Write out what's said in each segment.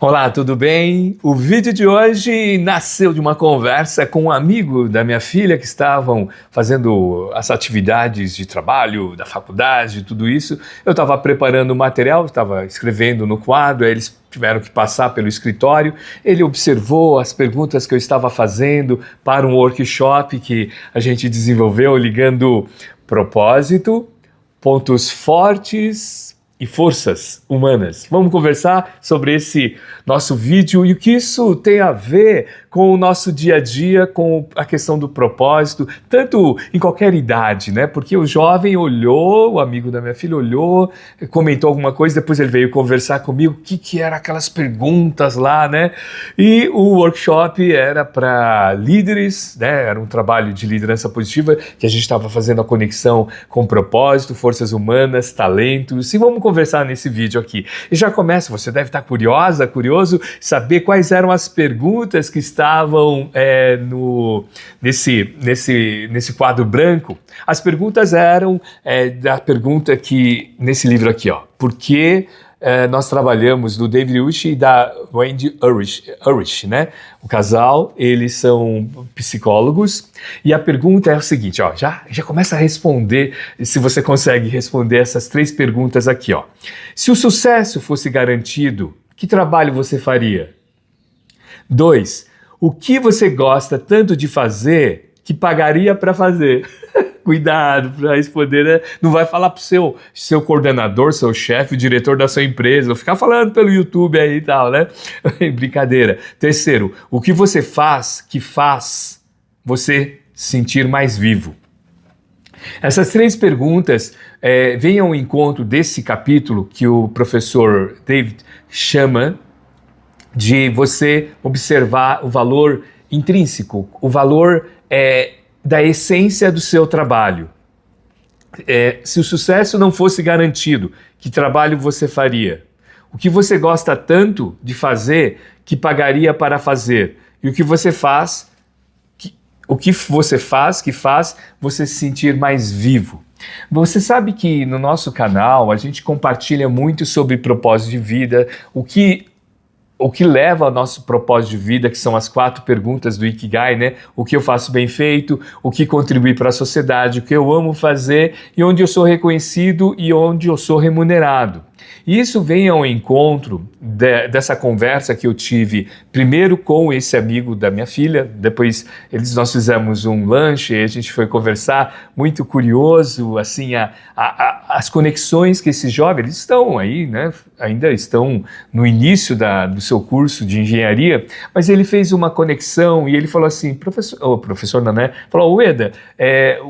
Olá, tudo bem? O vídeo de hoje nasceu de uma conversa com um amigo da minha filha que estavam fazendo as atividades de trabalho, da faculdade, tudo isso. Eu estava preparando o material, estava escrevendo no quadro, aí eles tiveram que passar pelo escritório. Ele observou as perguntas que eu estava fazendo para um workshop que a gente desenvolveu ligando propósito, pontos fortes e forças humanas. Vamos conversar sobre esse nosso vídeo e o que isso tem a ver com o nosso dia a dia, com a questão do propósito, tanto em qualquer idade, né? Porque o jovem olhou, o amigo da minha filha olhou, comentou alguma coisa, depois ele veio conversar comigo, o que eram aquelas perguntas lá, né? E o workshop era para líderes, né? Era um trabalho de liderança positiva, que a gente estava fazendo a conexão com propósito, forças humanas, talentos, e vamos conversar nesse vídeo aqui. E já começa, você deve estar curioso, saber quais eram as perguntas que estavam nesse quadro branco. As perguntas eram da pergunta que, nesse livro aqui, ó, por que nós trabalhamos do David Ush e da Wendy Urich, né? O casal, eles são psicólogos, e a pergunta é o seguinte, ó, já começa a responder, se você consegue responder essas três perguntas aqui, ó. Se o sucesso fosse garantido, que trabalho você faria? 2. O que você gosta tanto de fazer que pagaria para fazer? Cuidado para responder, né? Não vai falar para o seu coordenador, seu chefe, o diretor da sua empresa, ou ficar falando pelo YouTube aí e tal, né? Brincadeira. 3. O que você faz que faz você sentir mais vivo? Essas três perguntas vêm ao encontro desse capítulo que o professor David chama de você observar o valor intrínseco, o valor da essência do seu trabalho. Se o sucesso não fosse garantido, que trabalho você faria? O que você gosta tanto de fazer que pagaria para fazer? E o que você faz, que faz você se sentir mais vivo? Você sabe que no nosso canal a gente compartilha muito sobre propósito de vida, o que leva ao nosso propósito de vida, que são as 4 perguntas do Ikigai, né? O que eu faço bem feito, o que contribui para a sociedade, o que eu amo fazer e onde eu sou reconhecido e onde eu sou remunerado. E isso vem ao encontro dessa conversa que eu tive primeiro com esse amigo da minha filha, depois nós fizemos um lanche e a gente foi conversar, muito curioso, assim, as conexões que esses jovens, eles estão aí, né, ainda estão no início do seu curso de engenharia, mas ele fez uma conexão e ele falou assim, professor Nané, falou, Ueda,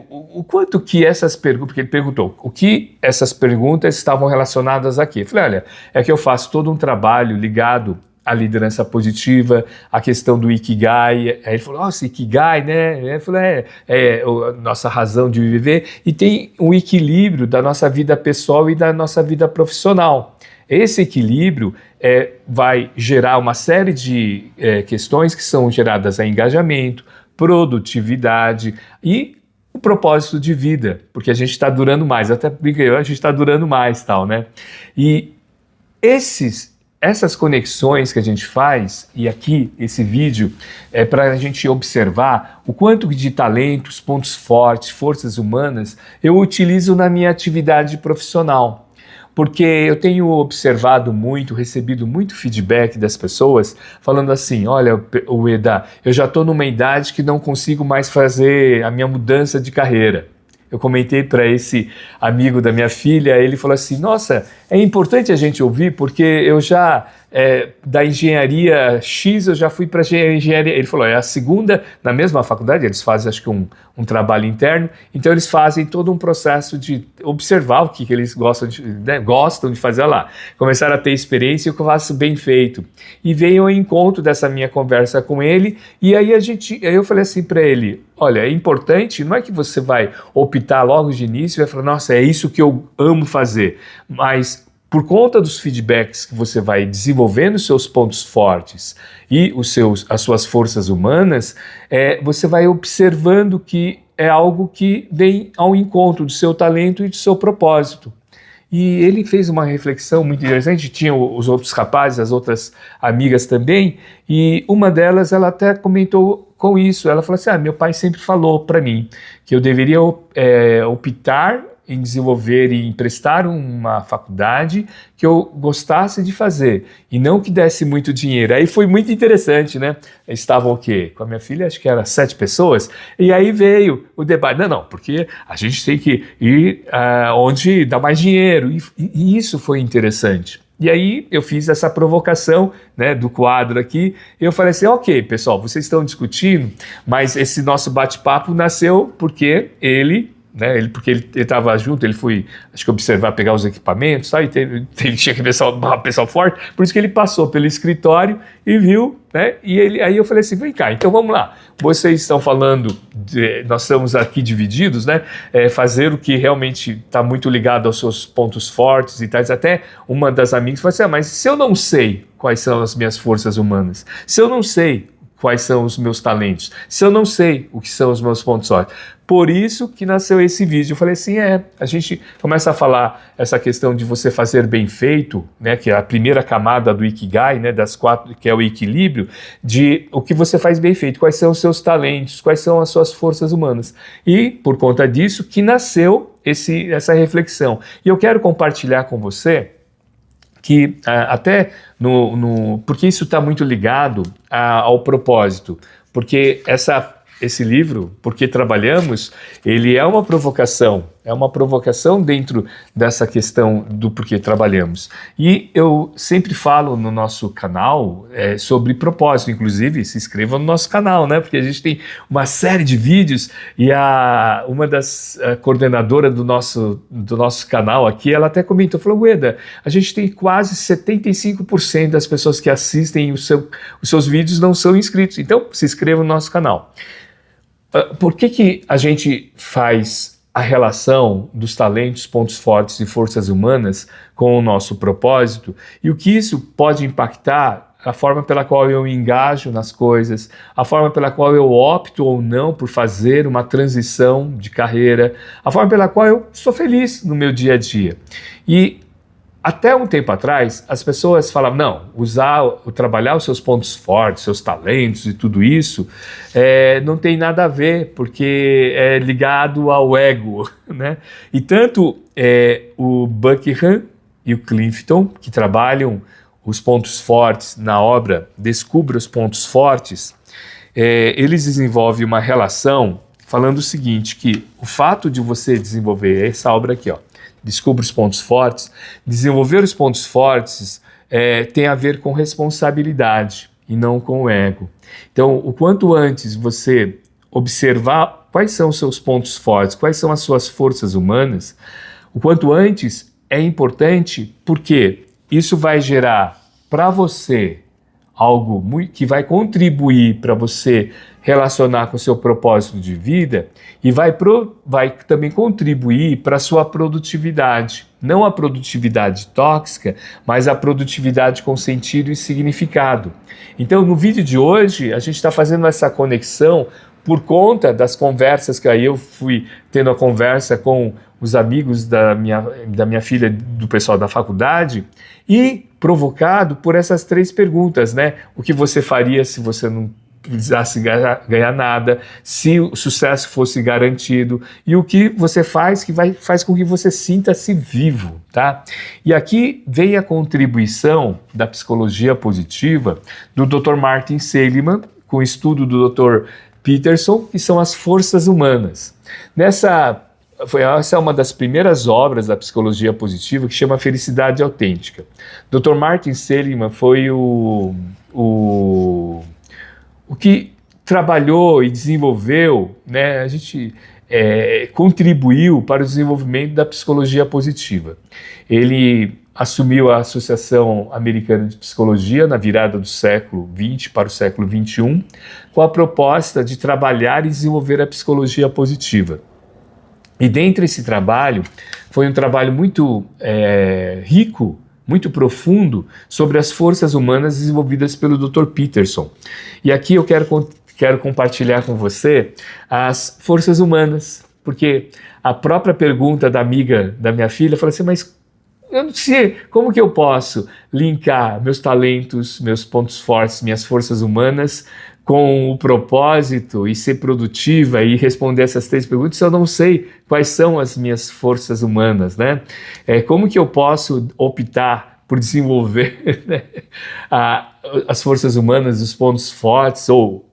o quanto que essas perguntas, porque ele perguntou, o que essas perguntas estavam relacionadas aqui? Eu falei, olha, é que eu faço todo um trabalho ligado à liderança positiva, à questão do Ikigai. Aí ele falou, nossa, Ikigai, né? Eu falei, a nossa razão de viver, e tem um equilíbrio da nossa vida pessoal e da nossa vida profissional. Esse equilíbrio vai gerar uma série de questões que são geradas a engajamento, produtividade e o propósito de vida, porque a gente está durando mais, até brinquei, a gente está durando mais, tal, né? E essas conexões que a gente faz, e aqui esse vídeo é para a gente observar o quanto de talentos, pontos fortes, forças humanas eu utilizo na minha atividade profissional. Porque eu tenho observado muito, recebido muito feedback das pessoas falando assim, olha, Ueda, eu já estou numa idade que não consigo mais fazer a minha mudança de carreira. Eu comentei para esse amigo da minha filha, ele falou assim, nossa, é importante a gente ouvir porque eu já, da engenharia X, eu já fui para engenharia, ele falou, é a segunda, na mesma faculdade, eles fazem acho que um trabalho interno, então eles fazem todo um processo de observar o que eles gostam de fazer lá. Começaram a ter experiência e o que eu faço bem feito. E veio ao encontro dessa minha conversa com ele, e aí eu falei assim para ele, olha, é importante, não é que você vai optar logo de início e vai falar, nossa, é isso que eu amo fazer, mas por conta dos feedbacks que você vai desenvolvendo os seus pontos fortes e as suas forças humanas, você vai observando que é algo que vem ao encontro do seu talento e do seu propósito. E ele fez uma reflexão muito interessante, tinha os outros rapazes, as outras amigas também, e uma delas, ela até comentou com isso, ela falou assim, meu pai sempre falou para mim que eu deveria optar em desenvolver e emprestar uma faculdade que eu gostasse de fazer e não que desse muito dinheiro. Aí foi muito interessante, né? Estavam o quê? Com a minha filha, acho que era 7 pessoas, e aí veio o debate. Não, porque a gente tem que ir onde dá mais dinheiro, e isso foi interessante. E aí eu fiz essa provocação, né, do quadro aqui, e eu falei assim, ok, pessoal, vocês estão discutindo, mas esse nosso bate-papo nasceu porque ele estava junto, ele foi, acho que observar, pegar os equipamentos, tá? E tinha que ver pessoal forte, por isso que ele passou pelo escritório e viu, né? E aí eu falei assim, vem cá, então vamos lá, vocês estão falando, nós estamos aqui divididos, né? Fazer o que realmente está muito ligado aos seus pontos fortes e tais. Até uma das amigas falou assim, mas se eu não sei quais são as minhas forças humanas, se eu não sei quais são os meus talentos, se eu não sei o que são os meus pontos fortes. Por isso que nasceu esse vídeo. Eu falei assim, a gente começa a falar essa questão de você fazer bem feito, né, que é a primeira camada do Ikigai, né, das 4, que é o equilíbrio, de o que você faz bem feito, quais são os seus talentos, quais são as suas forças humanas. E, por conta disso, que nasceu essa reflexão. E eu quero compartilhar com você que até porque isso está muito ligado ao propósito, porque esse livro, Porque Trabalhamos, ele é uma provocação dentro dessa questão do porquê trabalhamos. E eu sempre falo no nosso canal sobre propósito, inclusive se inscreva no nosso canal, né? Porque a gente tem uma série de vídeos e uma das coordenadoras do nosso canal aqui, ela até comentou, falou, Ueda, a gente tem quase 75% das pessoas que assistem os seus vídeos não são inscritos, então se inscreva no nosso canal. Por que a gente faz a relação dos talentos, pontos fortes e forças humanas com o nosso propósito e o que isso pode impactar a forma pela qual eu engajo nas coisas, a forma pela qual eu opto ou não por fazer uma transição de carreira, a forma pela qual eu sou feliz no meu dia a dia. E até um tempo atrás, as pessoas falavam, não, trabalhar os seus pontos fortes, seus talentos e tudo isso, não tem nada a ver, porque é ligado ao ego, né? E tanto o Buckingham e o Clifton, que trabalham os pontos fortes na obra Descubra os Pontos Fortes, eles desenvolvem uma relação falando o seguinte, que o fato de você desenvolver essa obra aqui, ó, Descubra os Pontos Fortes, desenvolver os pontos fortes tem a ver com responsabilidade e não com o ego. Então, o quanto antes você observar quais são os seus pontos fortes, quais são as suas forças humanas, o quanto antes é importante, porque isso vai gerar para você algo que vai contribuir para você relacionar com o seu propósito de vida e vai também contribuir para a sua produtividade. Não a produtividade tóxica, mas a produtividade com sentido e significado. Então, no vídeo de hoje, a gente está fazendo essa conexão por conta das conversas que aí eu fui tendo a conversa com os amigos da minha filha, do pessoal da faculdade, e provocado por essas 3 perguntas, né? O que você faria se você não precisasse ganhar nada, se o sucesso fosse garantido, e o que você faz que faz com que você sinta-se vivo, tá? E aqui vem a contribuição da psicologia positiva do Dr. Martin Seligman, com o estudo do Dr. Peterson, que são as forças humanas. Essa é uma das primeiras obras da psicologia positiva, que chama Felicidade Autêntica. Dr. Martin Seligman foi o que trabalhou e desenvolveu, né, a gente contribuiu para o desenvolvimento da psicologia positiva. Ele assumiu a Associação Americana de Psicologia na virada do século XX para o século XXI, com a proposta de trabalhar e desenvolver a psicologia positiva. E dentro desse trabalho, foi um trabalho muito rico, muito profundo, sobre as forças humanas desenvolvidas pelo Dr. Peterson. E aqui eu quero compartilhar com você as forças humanas, porque a própria pergunta da amiga da minha filha falou assim, mas eu não sei como que eu posso linkar meus talentos, meus pontos fortes, minhas forças humanas com o propósito e ser produtiva e responder essas 3 perguntas se eu não sei quais são as minhas forças humanas, né? Como que eu posso optar por desenvolver, né, as forças humanas, os pontos fortes, ou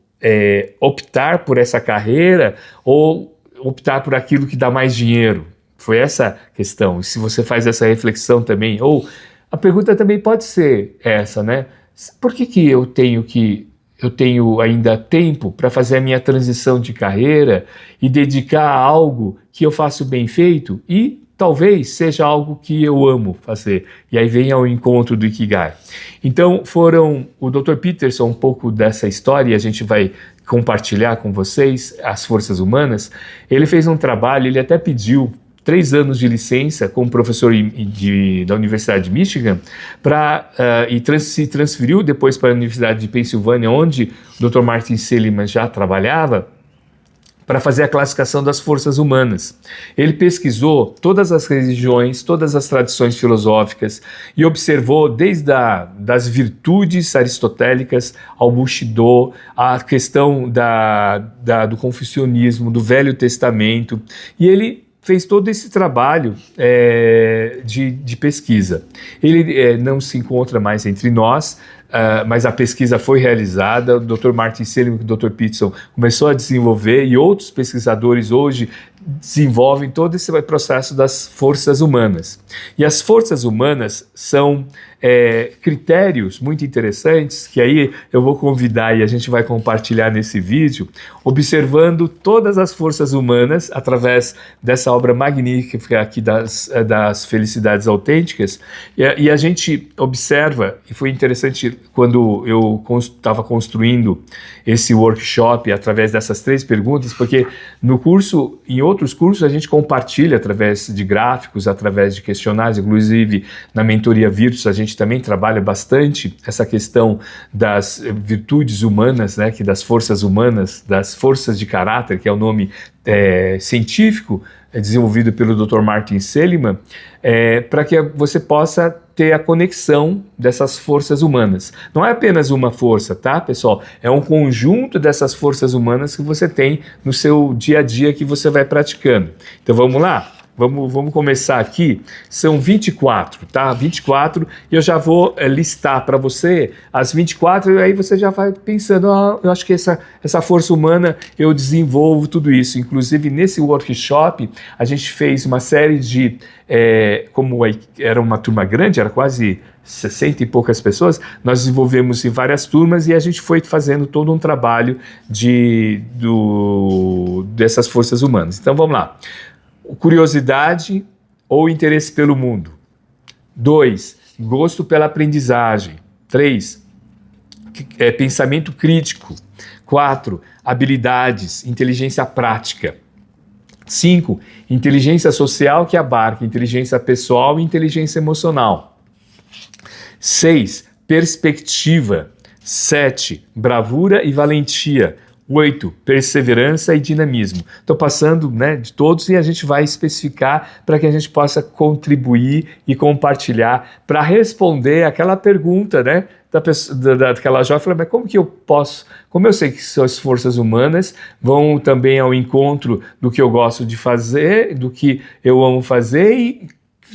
optar por essa carreira ou optar por aquilo que dá mais dinheiro? Foi essa questão. E se você faz essa reflexão também, ou a pergunta também pode ser essa, né? Por que eu tenho ainda tempo para fazer a minha transição de carreira e dedicar a algo que eu faço bem feito e talvez seja algo que eu amo fazer? E aí vem ao encontro do Ikigai. Então o Dr. Peterson, um pouco dessa história, e a gente vai compartilhar com vocês as forças humanas. Ele fez um trabalho, ele até pediu 3 anos de licença como professor da Universidade de Michigan se transferiu depois para a Universidade de Pensilvânia, onde o Dr. Martin Seligman já trabalhava, para fazer a classificação das forças humanas. Ele pesquisou todas as religiões, todas as tradições filosóficas e observou desde das virtudes aristotélicas ao Bushido, a questão do confucionismo, do Velho Testamento, e ele fez todo esse trabalho de pesquisa. Ele não se encontra mais entre nós, mas a pesquisa foi realizada. O Dr. Martin Seligman e o Dr. Peterson começou a desenvolver, e outros pesquisadores hoje desenvolvem todo esse processo das forças humanas. E as forças humanas são critérios muito interessantes, que aí eu vou convidar e a gente vai compartilhar nesse vídeo, observando todas as forças humanas através dessa obra magnífica aqui das Felicidades Autênticas, e a gente observa, e foi interessante quando eu estava construindo esse workshop através dessas 3 perguntas, porque no curso, em outros cursos, a gente compartilha através de gráficos, através de questionários, inclusive na mentoria Virtus a gente também trabalha bastante essa questão das virtudes humanas, né, das forças humanas, das forças de caráter, que é o nome científico desenvolvido pelo Dr. Martin Seligman, para que você possa ter a conexão dessas forças humanas. Não é apenas uma força, tá, pessoal? É um conjunto dessas forças humanas que você tem no seu dia a dia que você vai praticando. Então vamos lá? Vamos começar aqui. São 24, tá? 24, e eu já vou listar para você as 24, e aí você já vai pensando, eu acho que essa força humana eu desenvolvo tudo isso. Inclusive, nesse workshop, a gente fez uma série de, como era uma turma grande, era quase 60 e poucas pessoas, nós desenvolvemos em várias turmas e a gente foi fazendo todo um trabalho dessas forças humanas. Então, vamos lá. Curiosidade ou interesse pelo mundo. 2, gosto pela aprendizagem. 3, pensamento crítico. 4, habilidades, inteligência prática. 5, inteligência social, que abarca inteligência pessoal e inteligência emocional. 6, perspectiva. 7, bravura e valentia. 8, perseverança e dinamismo. Estou passando, né, de todos, e a gente vai especificar para que a gente possa contribuir e compartilhar para responder aquela pergunta, né, daquela jovem, falando, mas como que eu posso, como eu sei que são as forças humanas, vão também ao encontro do que eu gosto de fazer, do que eu amo fazer, e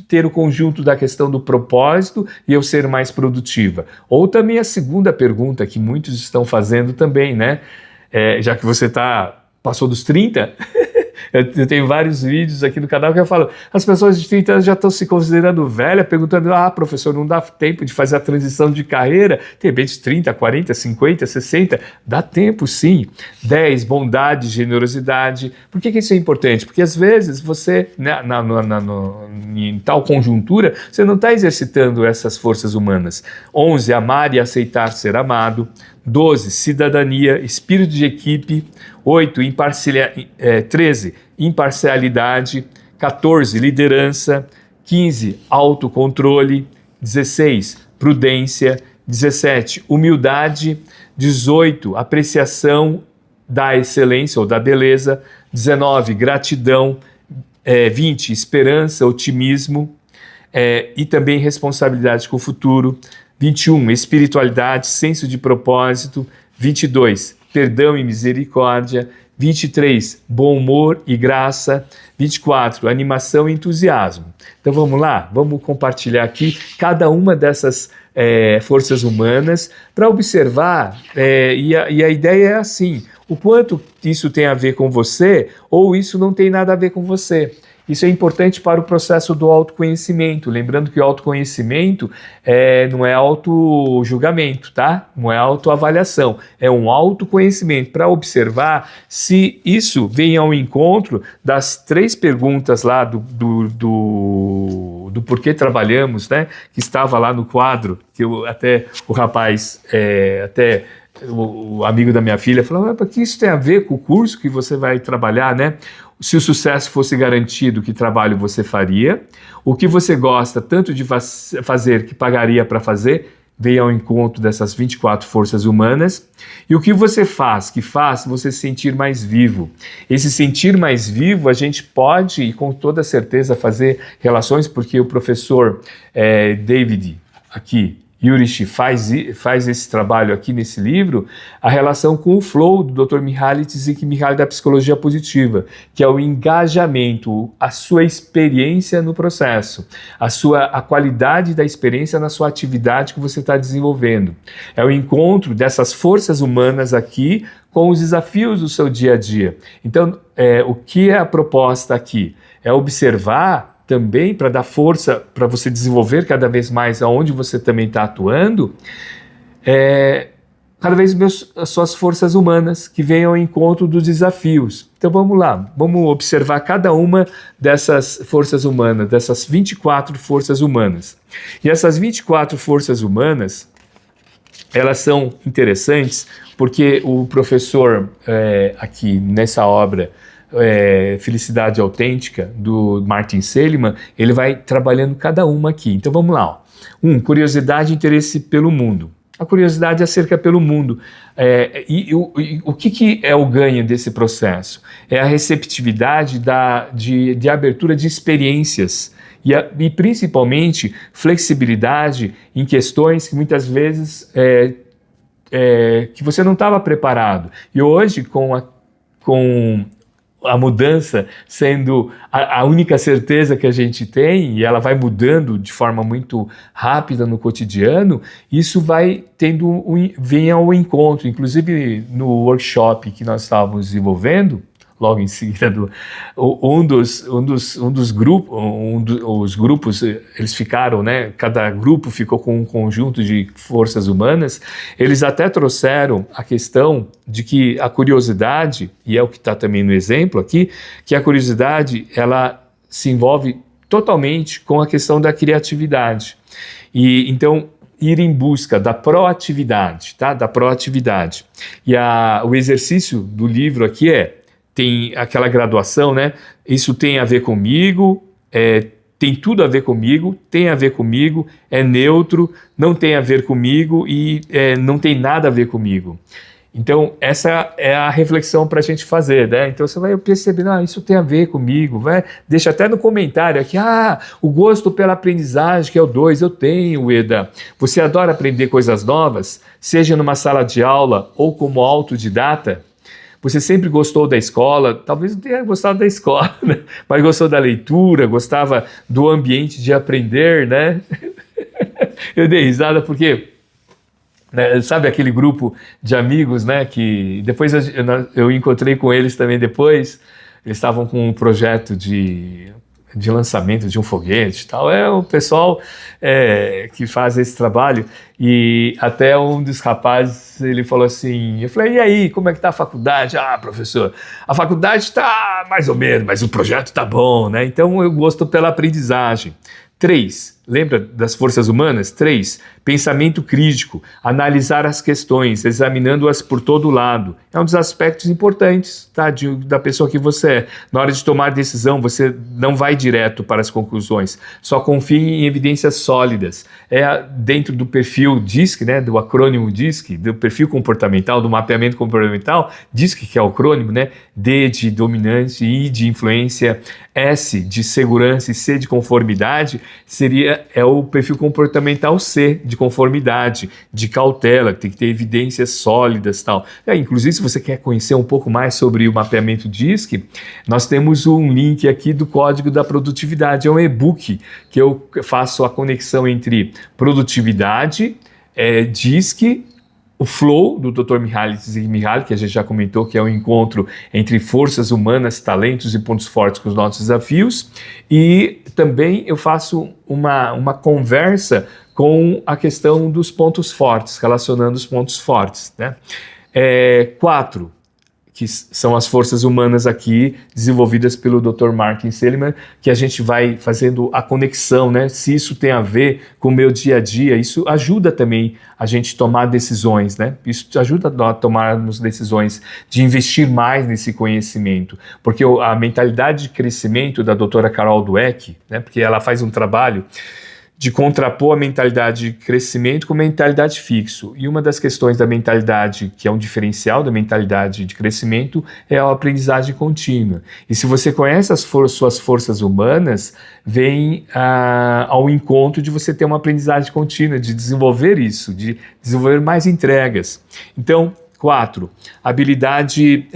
ter o conjunto da questão do propósito e eu ser mais produtiva. Ou também a segunda pergunta que muitos estão fazendo também, né, já que você passou dos 30, eu tenho vários vídeos aqui no canal que eu falo, as pessoas de 30 anos já estão se considerando velhas, perguntando, professor, não dá tempo de fazer a transição de carreira? De repente 30, 40, 50, 60, dá tempo sim. 10, bondade, generosidade. Por que isso é importante? Porque às vezes você, né, em tal conjuntura, você não está exercitando essas forças humanas. 11, amar e aceitar ser amado. 12, cidadania, espírito de equipe. 8, 13, imparcialidade. 14, liderança. 15, autocontrole. 16, prudência. 17, humildade. 18, apreciação da excelência ou da beleza. 19, gratidão. 20, esperança, otimismo. e também responsabilidade com o futuro. 21, espiritualidade, senso de propósito. 22, perdão e misericórdia. 23, bom humor e graça. 24, animação e entusiasmo. Então vamos lá, vamos compartilhar aqui cada uma dessas forças humanas para observar, e a ideia é assim, o quanto isso tem a ver com você ou isso não tem nada a ver com você. Isso é importante para o processo do autoconhecimento, lembrando que o autoconhecimento não é auto-julgamento, tá? Não é autoavaliação, é um autoconhecimento para observar se isso vem ao encontro das 3 perguntas lá do porquê trabalhamos, né? Que estava lá no quadro, que até o rapaz, até o amigo da minha filha falou, mas que isso tem a ver com o curso que você vai trabalhar, né? Se o sucesso fosse garantido, que trabalho você faria? O que você gosta tanto de fazer que pagaria para fazer? Veio ao encontro dessas 24 forças humanas. E o que você faz, que faz você se sentir mais vivo? Esse sentir mais vivo, a gente pode, e com toda certeza, fazer relações, porque o professor David, aqui, Yurishi faz esse trabalho aqui nesse livro, a relação com o flow do Dr. Mihaly Csikszentmihalyi da psicologia positiva, que é o engajamento, a sua experiência no processo, a qualidade da experiência na sua atividade que você está desenvolvendo. É o encontro dessas forças humanas aqui com os desafios do seu dia a dia. Então, o que é a proposta aqui? É observar também para dar força para você desenvolver cada vez mais aonde você também está atuando, cada vez as suas forças humanas que venham ao encontro dos desafios. Então vamos lá, vamos observar cada uma dessas forças humanas, dessas 24 forças humanas. E essas 24 forças humanas, elas são interessantes porque o professor aqui nessa obra, Felicidade Autêntica, do Martin Seligman, ele vai trabalhando cada uma aqui. Então vamos lá. 1. Curiosidade e interesse pelo mundo. A curiosidade acerca pelo mundo. O que é o ganho desse processo? É a receptividade de abertura de experiências e principalmente flexibilidade em questões que muitas vezes que você não estava preparado. E hoje, com a mudança sendo a única certeza que a gente tem, e ela vai mudando de forma muito rápida no cotidiano, isso vai vem ao encontro, inclusive no workshop que nós estávamos desenvolvendo, logo em seguida, os grupos, eles ficaram, né, cada grupo ficou com um conjunto de forças humanas, eles até trouxeram a questão de que a curiosidade, e é o que está também no exemplo aqui, que a curiosidade, ela se envolve totalmente com a questão da criatividade. E então, ir em busca da proatividade, tá? Da proatividade. E o exercício do livro aqui tem aquela graduação, né? Isso tem a ver comigo, tem tudo a ver comigo, tem a ver comigo, é neutro, não tem a ver comigo e não tem nada a ver comigo. Então, essa é a reflexão para a gente fazer, né? Então, você vai perceber, isso tem a ver comigo, deixa até no comentário aqui, o gosto pela aprendizagem, que é o 2, eu tenho, Eda. Você adora aprender coisas novas, seja numa sala de aula ou como autodidata? Você sempre gostou da escola, talvez não tenha gostado da escola, né? Mas gostou da leitura, gostava do ambiente de aprender, né? Eu dei risada porque, né, sabe aquele grupo de amigos, né, que depois eu encontrei com eles também depois, eles estavam com um projeto de lançamento de um foguete e tal, o pessoal que faz esse trabalho, e até um dos rapazes, ele falou assim, eu falei, e aí, como é que tá a faculdade? Professor, a faculdade tá mais ou menos, mas o projeto tá bom, né? Então eu gosto pela aprendizagem. 3, lembra das forças humanas? 3, pensamento crítico, analisar as questões, examinando-as por todo lado. É um dos aspectos importantes, tá, da pessoa que você é. Na hora de tomar decisão, você não vai direto para as conclusões, só confie em evidências sólidas. Dentro do perfil DISC, né, do acrônimo DISC, do perfil comportamental, do mapeamento comportamental, DISC, que é o acrônimo, né, D de dominante, I de influência, S de segurança e C de conformidade, seria é o perfil comportamental C, de conformidade, de cautela, que tem que ter evidências sólidas e tal. Inclusive, se você quer conhecer um pouco mais sobre o mapeamento DISC, nós temos um link aqui do Código da Produtividade, é um e-book que eu faço a conexão entre produtividade, DISC, o Flow, do Dr. Mihaly Csikszentmihalyi, que a gente já comentou, que é um encontro entre forças humanas, talentos e pontos fortes com os nossos desafios. E também eu faço uma conversa com a questão dos pontos fortes, relacionando os pontos fortes, né? 4, que são as forças humanas aqui, desenvolvidas pelo Dr. Martin Seligman, que a gente vai fazendo a conexão, né? Se isso tem a ver com o meu dia a dia, isso ajuda também a gente tomar decisões, né? Isso ajuda a tomarmos decisões de investir mais nesse conhecimento, porque a mentalidade de crescimento da doutora Carol Dweck, né? Porque ela faz um trabalho de contrapor a mentalidade de crescimento com a mentalidade fixo. E uma das questões da mentalidade, que é um diferencial da mentalidade de crescimento, é a aprendizagem contínua. E se você conhece suas forças humanas, vem ao encontro de você ter uma aprendizagem contínua, de desenvolver isso, de desenvolver mais entregas. Então, 4, habilidade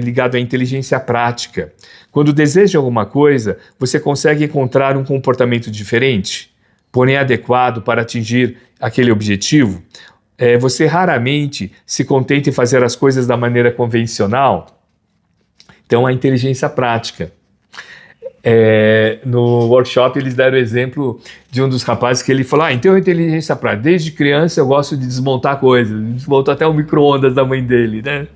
ligada à inteligência prática. Quando deseja alguma coisa, você consegue encontrar um comportamento diferente, porém adequado para atingir aquele objetivo. Você raramente se contenta em fazer as coisas da maneira convencional. Então, a inteligência prática. No workshop eles deram o exemplo de um dos rapazes que ele falou, então a inteligência prática, desde criança eu gosto de desmontar coisas, desmontou até o micro-ondas da mãe dele, né?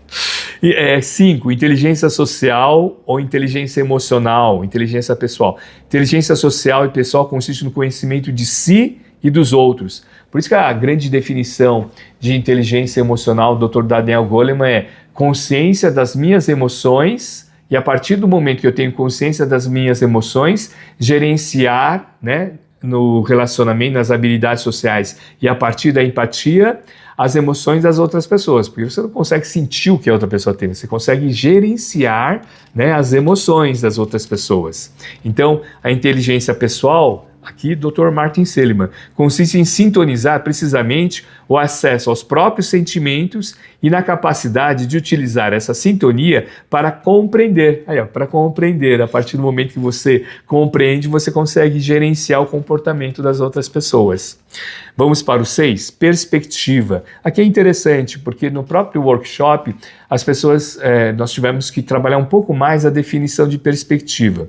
5, inteligência social ou inteligência emocional, inteligência pessoal. Inteligência social e pessoal consiste no conhecimento de si e dos outros. Por isso que a grande definição de inteligência emocional do Dr. Daniel Goleman é consciência das minhas emoções, e a partir do momento que eu tenho consciência das minhas emoções, gerenciar, né, no relacionamento, nas habilidades sociais e a partir da empatia, as emoções das outras pessoas, porque você não consegue sentir o que a outra pessoa tem, você consegue gerenciar, né, as emoções das outras pessoas. Então, a inteligência pessoal, aqui Dr. Martin Seligman, consiste em sintonizar precisamente o acesso aos próprios sentimentos e na capacidade de utilizar essa sintonia para compreender. Para compreender, a partir do momento que você compreende, você consegue gerenciar o comportamento das outras pessoas. Vamos para o 6, perspectiva. Aqui é interessante, porque no próprio workshop, as pessoas, nós tivemos que trabalhar um pouco mais a definição de perspectiva.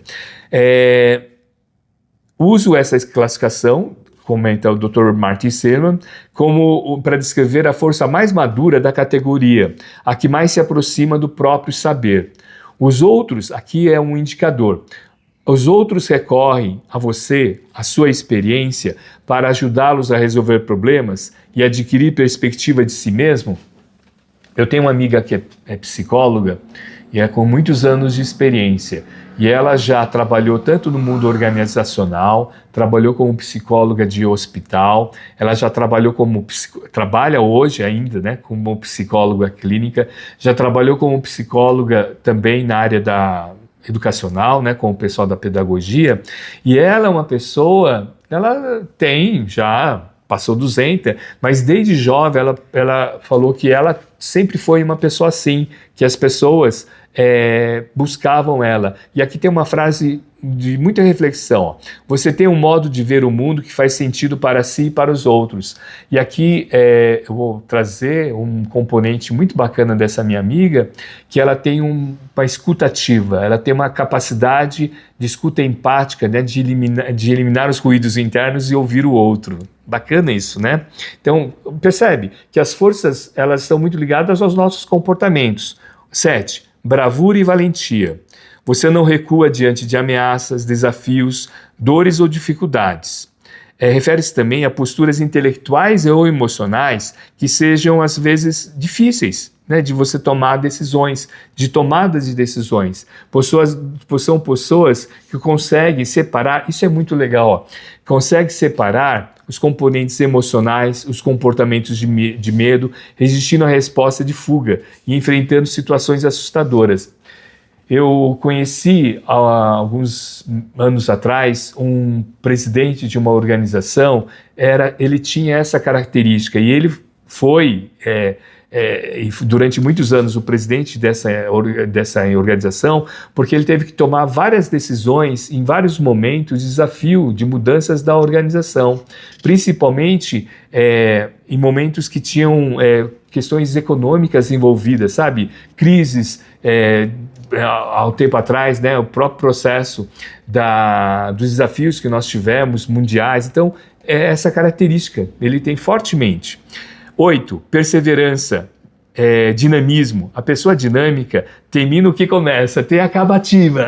Uso essa classificação, comenta o Dr. Martin Seligman, como para descrever a força mais madura da categoria, a que mais se aproxima do próprio saber. Os outros, aqui é um indicador, os outros recorrem a você, a sua experiência, para ajudá-los a resolver problemas e adquirir perspectiva de si mesmo. Eu tenho uma amiga que é psicóloga e é com muitos anos de experiência. E ela já trabalhou tanto no mundo organizacional, trabalhou como psicóloga de hospital, ela já trabalhou trabalha hoje ainda, né, como psicóloga clínica, já trabalhou como psicóloga também na área educacional, né, com o pessoal da pedagogia, e ela é uma pessoa, ela passou 200, mas desde jovem ela falou que ela sempre foi uma pessoa assim, que as pessoas buscavam ela. E aqui tem uma frase de muita reflexão. Ó. Você tem um modo de ver o mundo que faz sentido para si e para os outros. E aqui eu vou trazer um componente muito bacana dessa minha amiga, que ela tem uma escuta ativa, ela tem uma capacidade de escuta empática, né, de eliminar os ruídos internos e ouvir o outro. Bacana isso, né? Então, percebe que as forças, elas estão muito ligadas aos nossos comportamentos. 7. Bravura e valentia. Você não recua diante de ameaças, desafios, dores ou dificuldades. Refere-se também a posturas intelectuais ou emocionais que sejam, às vezes, difíceis, né, de você tomar decisões, de tomada de decisões. São pessoas que conseguem separar, isso é muito legal, ó, conseguem separar os componentes emocionais, os comportamentos de medo, resistindo à resposta de fuga e enfrentando situações assustadoras. Eu conheci há alguns anos atrás um presidente de uma organização, ele tinha essa característica e ele foi durante muitos anos o presidente dessa organização, porque ele teve que tomar várias decisões em vários momentos, desafio de mudanças da organização, principalmente em momentos que tinham questões econômicas envolvidas, sabe? Crises há um tempo atrás, né? O próprio processo dos desafios que nós tivemos, mundiais. Então, essa característica ele tem fortemente. 8, perseverança, dinamismo. A pessoa dinâmica termina o que começa, tem acabativo,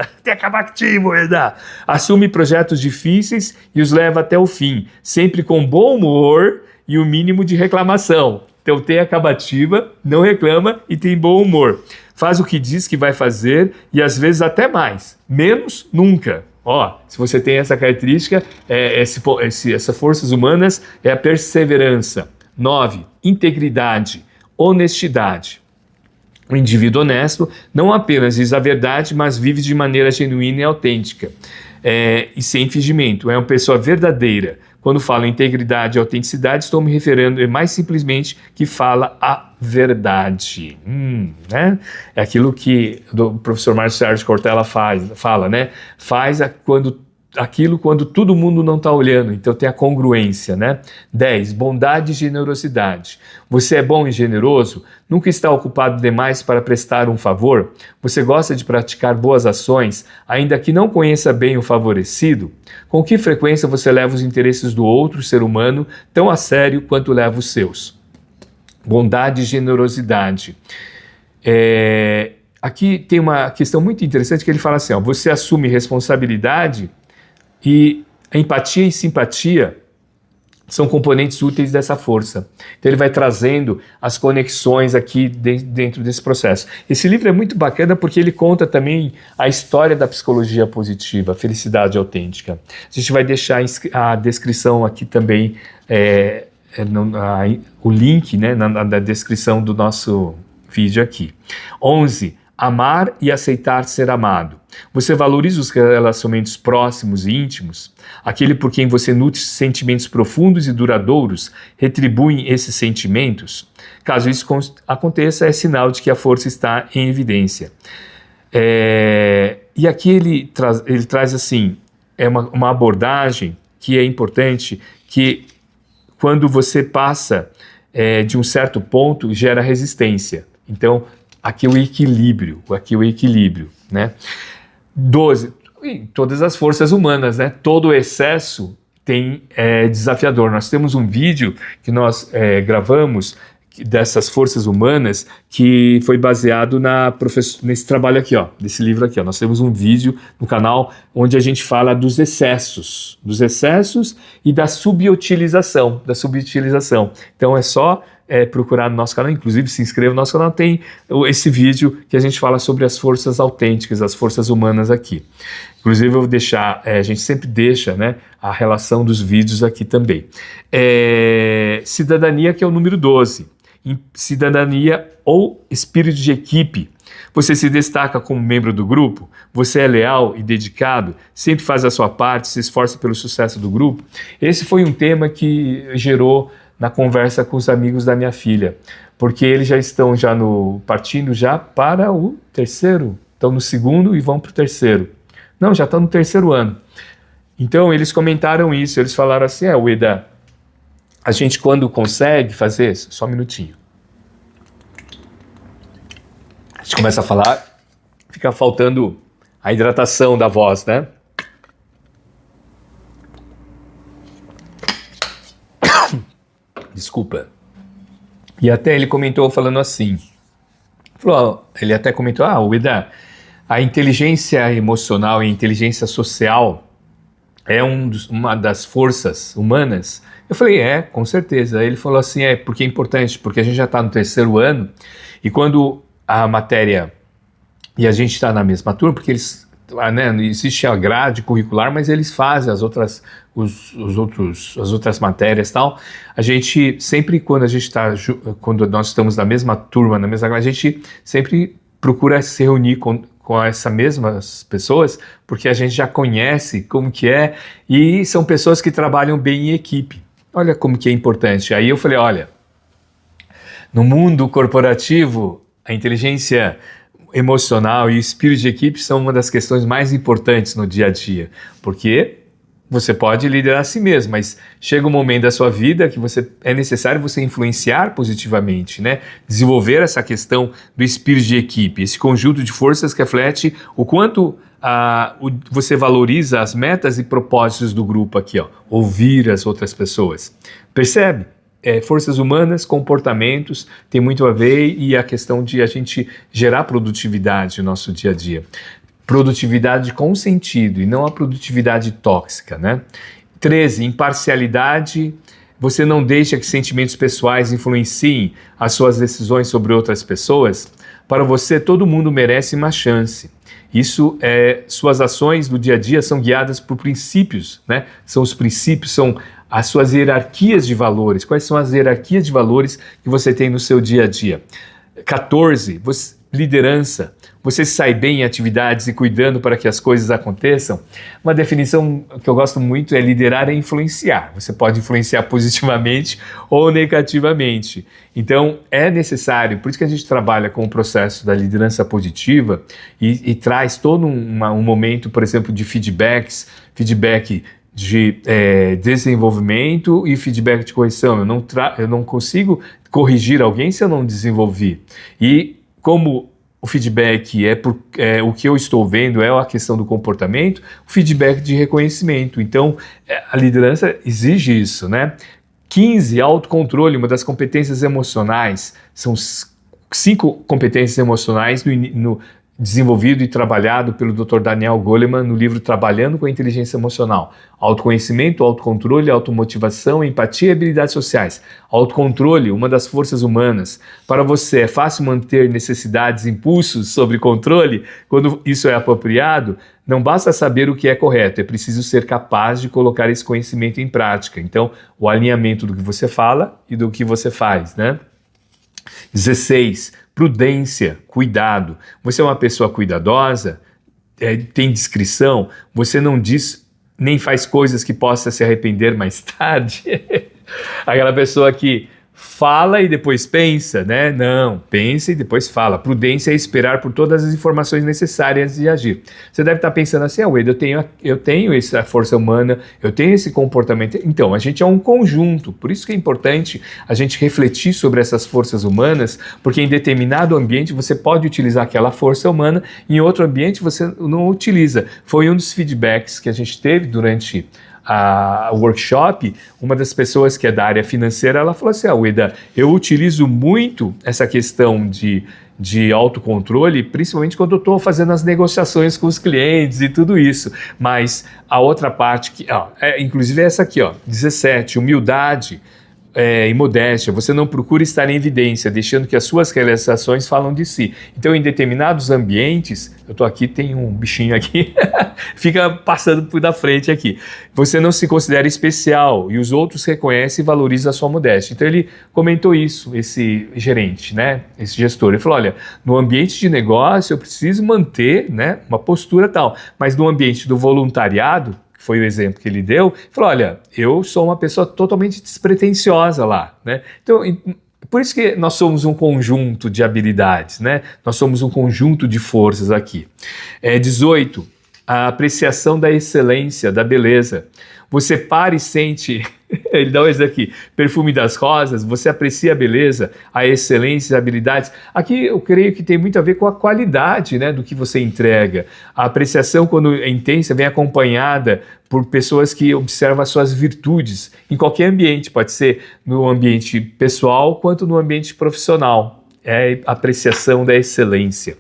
Eda. Assume projetos difíceis e os leva até o fim, sempre com bom humor e o mínimo de reclamação. Então tem acabativa, não reclama e tem bom humor. Faz o que diz que vai fazer e às vezes até mais, menos nunca. Se você tem essa característica, essas forças humanas é a perseverança. 9, integridade, honestidade. O indivíduo honesto não apenas diz a verdade, mas vive de maneira genuína e autêntica, e sem fingimento. É uma pessoa verdadeira. Quando falo em integridade e autenticidade, estou me referindo mais simplesmente que fala a verdade. Né? É aquilo que o professor Márcio Sérgio Cortella fala, né? Faz aquilo quando todo mundo não está olhando, então tem a congruência, né? 10, bondade e generosidade. Você é bom e generoso? Nunca está ocupado demais para prestar um favor? Você gosta de praticar boas ações, ainda que não conheça bem o favorecido? Com que frequência você leva os interesses do outro ser humano tão a sério quanto leva os seus? Bondade e generosidade. Aqui tem uma questão muito interessante que ele fala assim, você assume responsabilidade e a empatia e simpatia são componentes úteis dessa força. Então ele vai trazendo as conexões aqui dentro desse processo. Esse livro é muito bacana porque ele conta também a história da psicologia positiva, a felicidade autêntica. A gente vai deixar a descrição aqui também, o link, né, na descrição do nosso vídeo aqui. 11. Amar e aceitar ser amado. Você valoriza os relacionamentos próximos e íntimos? Aquele por quem você nutre sentimentos profundos e duradouros retribuem esses sentimentos? Caso isso aconteça, é sinal de que a força está em evidência. E aqui ele traz assim, uma abordagem que é importante, que quando você passa de um certo ponto, gera resistência. Então, aqui é o equilíbrio, né? 12, todas as forças humanas, né? Todo excesso é desafiador. Nós temos um vídeo que nós gravamos dessas forças humanas que foi baseado nesse trabalho aqui, desse livro aqui. Nós temos um vídeo no canal onde a gente fala dos excessos e da subutilização. Então é só procurar no nosso canal, inclusive se inscreva no nosso canal, tem esse vídeo que a gente fala sobre as forças autênticas, as forças humanas aqui. Inclusive eu vou deixar, a gente sempre deixa, né, a relação dos vídeos aqui também. Cidadania, que é o número 12. Cidadania ou espírito de equipe. Você se destaca como membro do grupo? Você é leal e dedicado? Sempre faz a sua parte, se esforça pelo sucesso do grupo? Esse foi um tema que gerou na conversa com os amigos da minha filha, porque eles já estão partindo para o terceiro, estão no segundo e vão para o terceiro. Não, já estão no terceiro ano. Então eles comentaram isso, eles falaram assim, Ueda, a gente quando consegue fazer, só um minutinho, a gente começa a falar, fica faltando a hidratação da voz, né? Desculpa. E até ele comentou falando assim, ele até comentou, Ueda, a inteligência emocional e a inteligência social é uma das forças humanas. Eu falei, com certeza. Aí ele falou assim, porque é importante, porque a gente já está no terceiro ano, e quando a matéria, e a gente está na mesma turma, porque eles, né, existe a grade curricular, mas eles fazem as outras matérias e tal. A gente sempre, quando nós estamos na mesma turma, na mesma grade, a gente sempre procura se reunir com essas mesmas pessoas, porque a gente já conhece como que é, e são pessoas que trabalham bem em equipe. Olha como que é importante. Aí eu falei, olha, no mundo corporativo, a inteligência emocional e o espírito de equipe são uma das questões mais importantes no dia a dia, porque você pode liderar a si mesmo, mas chega um momento da sua vida que é necessário você influenciar positivamente, né? Desenvolver essa questão do espírito de equipe, esse conjunto de forças que reflete o quanto você valoriza as metas e propósitos do grupo aqui, ó, ouvir as outras pessoas. Percebe? Forças humanas, comportamentos, tem muito a ver, e a questão de a gente gerar produtividade no nosso dia a dia. Produtividade com sentido e não a produtividade tóxica, né? 13, imparcialidade. Você não deixa que sentimentos pessoais influenciem as suas decisões sobre outras pessoas. Para você, todo mundo merece uma chance. Suas ações do dia a dia são guiadas por princípios, né? São os princípios, são as suas hierarquias de valores. Quais são as hierarquias de valores que você tem no seu dia a dia? 14, liderança. Você sai bem em atividades e cuidando para que as coisas aconteçam. Uma definição que eu gosto muito é liderar é influenciar. Você pode influenciar positivamente ou negativamente. Então, é necessário, por isso que a gente trabalha com o processo da liderança positiva e traz todo um momento, por exemplo, de feedback de desenvolvimento e feedback de correção. Eu não consigo corrigir alguém se eu não desenvolvi. E como o feedback o que eu estou vendo, é a questão do comportamento, o feedback de reconhecimento. Então, a liderança exige isso, né? 15, autocontrole, uma das competências emocionais. São 5 competências emocionais desenvolvido e trabalhado pelo Dr. Daniel Goleman no livro Trabalhando com a Inteligência Emocional. Autoconhecimento, autocontrole, automotivação, empatia e habilidades sociais. Autocontrole, uma das forças humanas. Para você, é fácil manter necessidades, impulsos sob controle quando isso é apropriado? Não basta saber o que é correto, é preciso ser capaz de colocar esse conhecimento em prática. Então, o alinhamento do que você fala e do que você faz, né? 16, prudência, cuidado. Você é uma pessoa cuidadosa, tem discrição, você não diz nem faz coisas que possa se arrepender mais tarde. Aquela pessoa que fala e depois pensa, né? Não, pensa e depois fala. Prudência é esperar por todas as informações necessárias e agir. Você deve estar pensando assim, Wade, eu tenho essa força humana, eu tenho esse comportamento. Então, a gente é um conjunto, por isso que é importante a gente refletir sobre essas forças humanas, porque em determinado ambiente você pode utilizar aquela força humana, em outro ambiente você não utiliza. Foi um dos feedbacks que a gente teve durante o workshop. Uma das pessoas que é da área financeira, ela falou assim, Ueda, eu utilizo muito essa questão de autocontrole, principalmente quando eu estou fazendo as negociações com os clientes e tudo isso, mas a outra parte, inclusive essa aqui, 17, humildade, e modéstia, você não procura estar em evidência, deixando que as suas realizações falam de si. Então, em determinados ambientes, eu estou aqui, tem um bichinho aqui, fica passando por da frente aqui. Você não se considera especial e os outros reconhecem e valorizam a sua modéstia. Então, ele comentou isso, esse gerente, né, esse gestor. Ele falou, olha, no ambiente de negócio eu preciso manter, né, uma postura tal, mas no ambiente do voluntariado, foi o exemplo que ele deu, falou, olha, eu sou uma pessoa totalmente despretensiosa lá, né? Então, por isso que nós somos um conjunto de habilidades, né? Nós somos um conjunto de forças aqui. 18, a apreciação da excelência, da beleza. Você para e sente, ele dá um exemplo aqui, perfume das rosas, você aprecia a beleza, a excelência, as habilidades. Aqui eu creio que tem muito a ver com a qualidade, né, do que você entrega. A apreciação, quando é intensa, vem acompanhada por pessoas que observam as suas virtudes, em qualquer ambiente, pode ser no ambiente pessoal quanto no ambiente profissional. É a apreciação da excelência.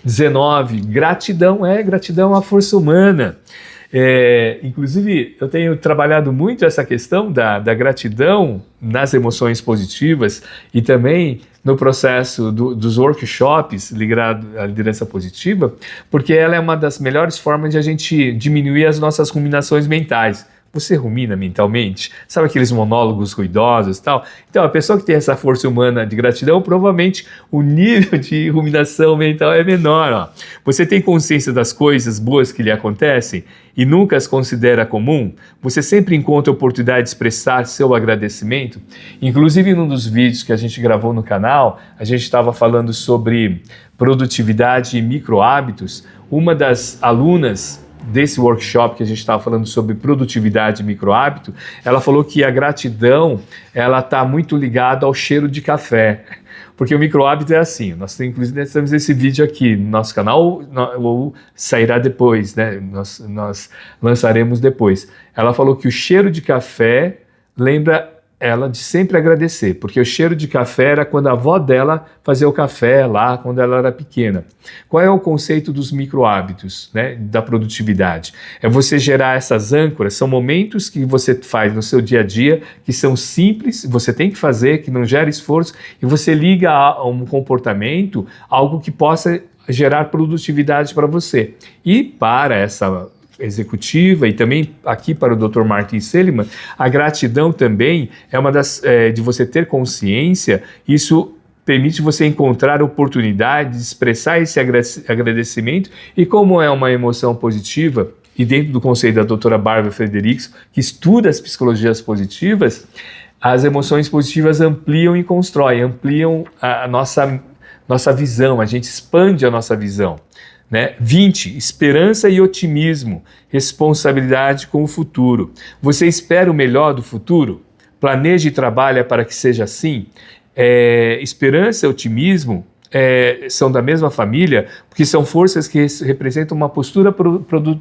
19, gratidão é a força humana. Inclusive, eu tenho trabalhado muito essa questão da gratidão nas emoções positivas e também no processo dos workshops ligados à liderança positiva, porque ela é uma das melhores formas de a gente diminuir as nossas ruminações mentais. Você rumina mentalmente? Sabe aqueles monólogos ruidosos e tal? Então, a pessoa que tem essa força humana de gratidão, provavelmente o nível de ruminação mental é menor. Ó. Você tem consciência das coisas boas que lhe acontecem e nunca as considera comum? Você sempre encontra oportunidade de expressar seu agradecimento? Inclusive, num dos vídeos que a gente gravou no canal, a gente estava falando sobre produtividade e micro-hábitos. Uma das alunas desse workshop que a gente estava falando sobre produtividade e micro-hábito, ela falou que a gratidão ela está muito ligada ao cheiro de café. Porque o micro-hábito é assim, nós inclusive temos esse vídeo aqui no nosso canal, ou sairá depois, né? Nós lançaremos depois. Ela falou que o cheiro de café lembra ela de sempre agradecer, porque o cheiro de café era quando a avó dela fazia o café lá, quando ela era pequena. Qual é o conceito dos micro-hábitos, né, da produtividade? É você gerar essas âncoras, são momentos que você faz no seu dia a dia, que são simples, você tem que fazer, que não gera esforço, e você liga a um comportamento, algo que possa gerar produtividade para você. E para essa executiva e também aqui para o Dr. Martin Seligman, a gratidão também é uma das, de você ter consciência, isso permite você encontrar oportunidade de expressar esse agradecimento e como é uma emoção positiva, e dentro do conceito da doutora Barbara Frederickson, que estuda as psicologias positivas, as emoções positivas ampliam e constroem, ampliam a nossa visão, a gente expande a nossa visão. Né? 20. Esperança e otimismo, responsabilidade com o futuro. Você espera o melhor do futuro? Planeja e trabalha para que seja assim? Esperança e otimismo são da mesma família, porque são forças que representam uma postura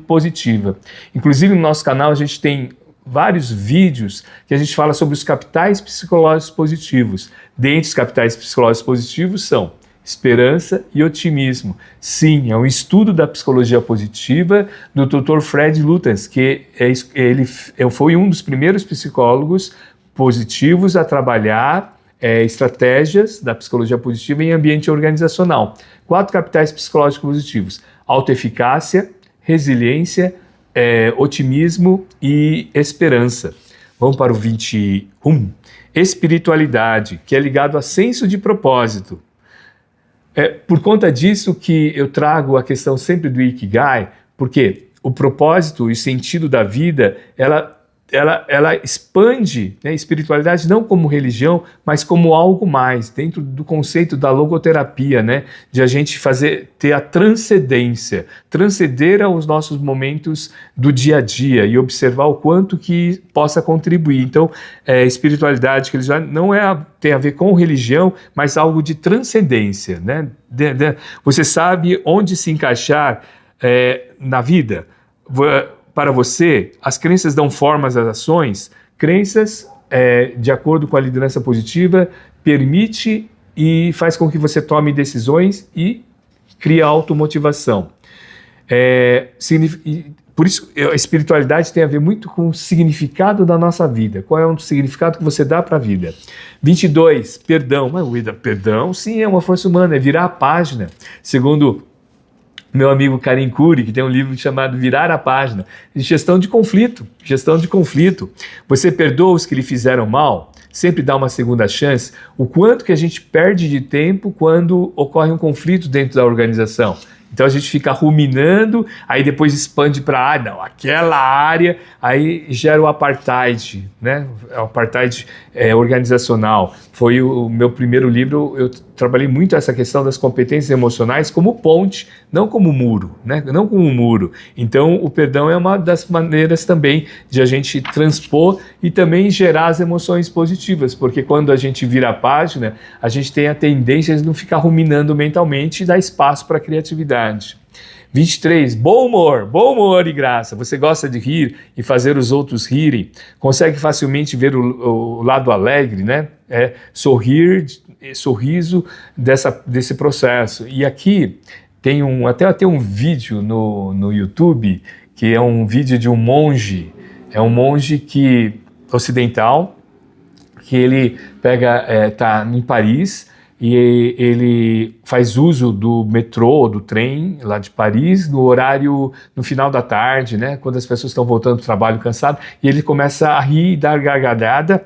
positiva. Inclusive no nosso canal a gente tem vários vídeos que a gente fala sobre os capitais psicológicos positivos. Dentre os capitais psicológicos positivos são esperança e otimismo. Sim, é um estudo da psicologia positiva do Dr. Fred Lutyens, que ele foi um dos primeiros psicólogos positivos a trabalhar estratégias da psicologia positiva em ambiente organizacional. 4 capitais psicológicos positivos: autoeficácia, resiliência, otimismo e esperança. Vamos para o 21. Espiritualidade, que é ligado a senso de propósito. Por conta disso que eu trago a questão sempre do Ikigai, porque o propósito e o sentido da vida, ela expande, né, espiritualidade não como religião, mas como algo mais, dentro do conceito da logoterapia, né, de a gente ter a transcendência, transcender aos nossos momentos do dia a dia e observar o quanto que possa contribuir. Então, espiritualidade, que não tem a ver com religião, mas algo de transcendência, né? Você sabe onde se encaixar na vida? Para você, as crenças dão formas às ações. Crenças, de acordo com a liderança positiva, permite e faz com que você tome decisões e crie automotivação. Por isso, a espiritualidade tem a ver muito com o significado da nossa vida. Qual é o significado que você dá para a vida? 22, perdão. Mas perdão, sim, é uma força humana, é virar a página. Segundo meu amigo Karim Khoury, que tem um livro chamado Virar a Página, de gestão de conflito. Você perdoa os que lhe fizeram mal? Sempre dá uma segunda chance? O quanto que a gente perde de tempo quando ocorre um conflito dentro da organização? Então a gente fica ruminando, aí depois expande para aquela área, aí gera o apartheid, né? O apartheid organizacional. Foi o meu primeiro livro, eu trabalhei muito essa questão das competências emocionais como ponte, não como muro, né? Não como um muro. Então o perdão é uma das maneiras também de a gente transpor e também gerar as emoções positivas, porque quando a gente vira a página, a gente tem a tendência de não ficar ruminando mentalmente e dar espaço para a criatividade. 23, bom humor e graça. Você gosta de rir e fazer os outros rirem? Consegue facilmente ver o lado alegre, né? Sorriso desse processo. E aqui tem até um vídeo no YouTube, que é um vídeo de um monge. É um monge ocidental, que ele tá em Paris, e ele faz uso do metrô, do trem lá de Paris, no horário, no final da tarde, né, quando as pessoas estão voltando do trabalho cansado, e ele começa a rir e dar gargalhada,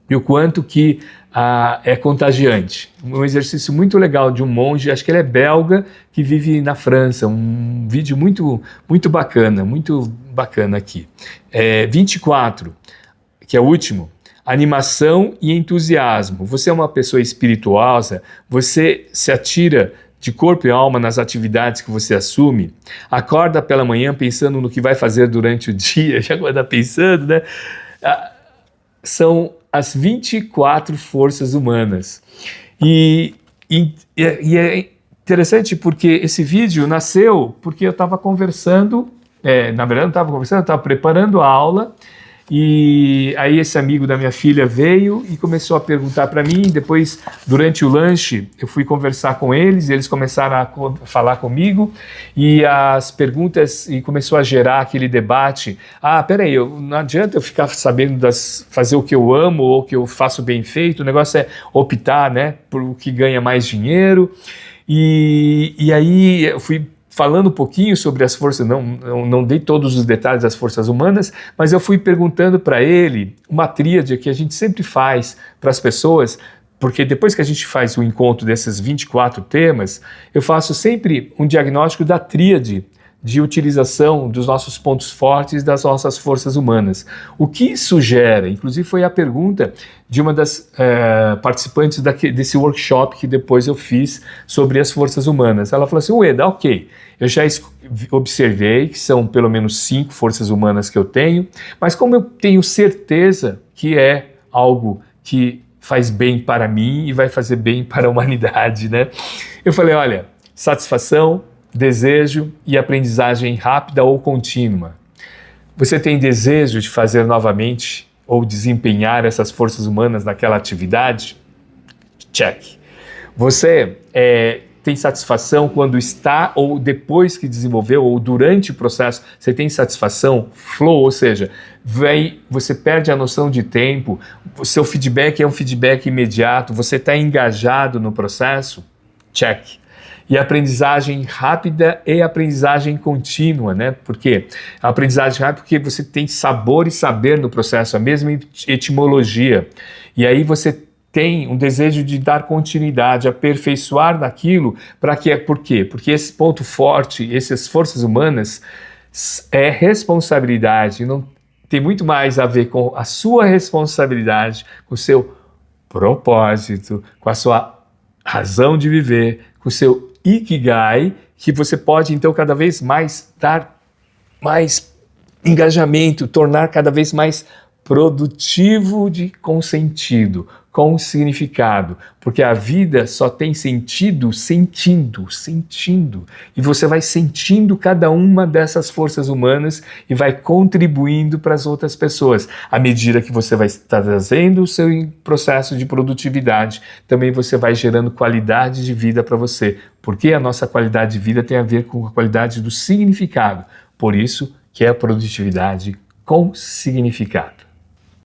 e o quanto que é contagiante. Um exercício muito legal de um monge, acho que ele é belga, que vive na França, um vídeo muito bacana aqui. 24, que é o último. Animação e entusiasmo. Você é uma pessoa espirituosa, você se atira de corpo e alma nas atividades que você assume, acorda pela manhã pensando no que vai fazer durante o dia, já acorda pensando, né? São as 24 forças humanas. E é interessante porque esse vídeo nasceu porque eu estava conversando, na verdade não estava conversando, eu estava preparando a aula, e aí esse amigo da minha filha veio e começou a perguntar para mim. Depois, durante o lanche, eu fui conversar com eles, e eles começaram a falar comigo, e as perguntas, e começou a gerar aquele debate. Peraí, não adianta eu ficar sabendo fazer o que eu amo ou o que eu faço bem feito, o negócio é optar, né, por o que ganha mais dinheiro. E aí eu fui falando um pouquinho sobre as forças, não dei todos os detalhes das forças humanas, mas eu fui perguntando para ele uma tríade que a gente sempre faz para as pessoas, porque depois que a gente faz o encontro desses 24 temas, eu faço sempre um diagnóstico da tríade de utilização dos nossos pontos fortes, das nossas forças humanas. O que isso gera? Inclusive foi a pergunta de uma das participantes desse workshop que depois eu fiz sobre as forças humanas. Ela falou assim: Ueda, ok, eu já observei que são pelo menos 5 forças humanas que eu tenho, mas como eu tenho certeza que é algo que faz bem para mim e vai fazer bem para a humanidade, né? Eu falei, olha, satisfação, desejo e aprendizagem rápida ou contínua. Você tem desejo de fazer novamente ou desempenhar essas forças humanas naquela atividade? Check. Você tem satisfação quando está, ou depois que desenvolveu, ou durante o processo, você tem satisfação? Flow, ou seja, você perde a noção de tempo, o seu feedback é um feedback imediato, você está engajado no processo? Check. E aprendizagem rápida e aprendizagem contínua, né? Por quê? A aprendizagem rápida porque você tem sabor e saber no processo, a mesma etimologia. E aí você tem um desejo de dar continuidade, aperfeiçoar naquilo, por quê? Porque esse ponto forte, essas forças humanas, é responsabilidade, não tem muito mais a ver com a sua responsabilidade, com o seu propósito, com a sua razão de viver, com o seu Ikigai, que você pode então cada vez mais dar mais engajamento, tornar cada vez mais produtivo com sentido, com significado, porque a vida só tem sentido sentindo, e você vai sentindo cada uma dessas forças humanas e vai contribuindo para as outras pessoas. À medida que você vai estar trazendo o seu processo de produtividade, também você vai gerando qualidade de vida para você, porque a nossa qualidade de vida tem a ver com a qualidade do significado, por isso que é a produtividade com significado.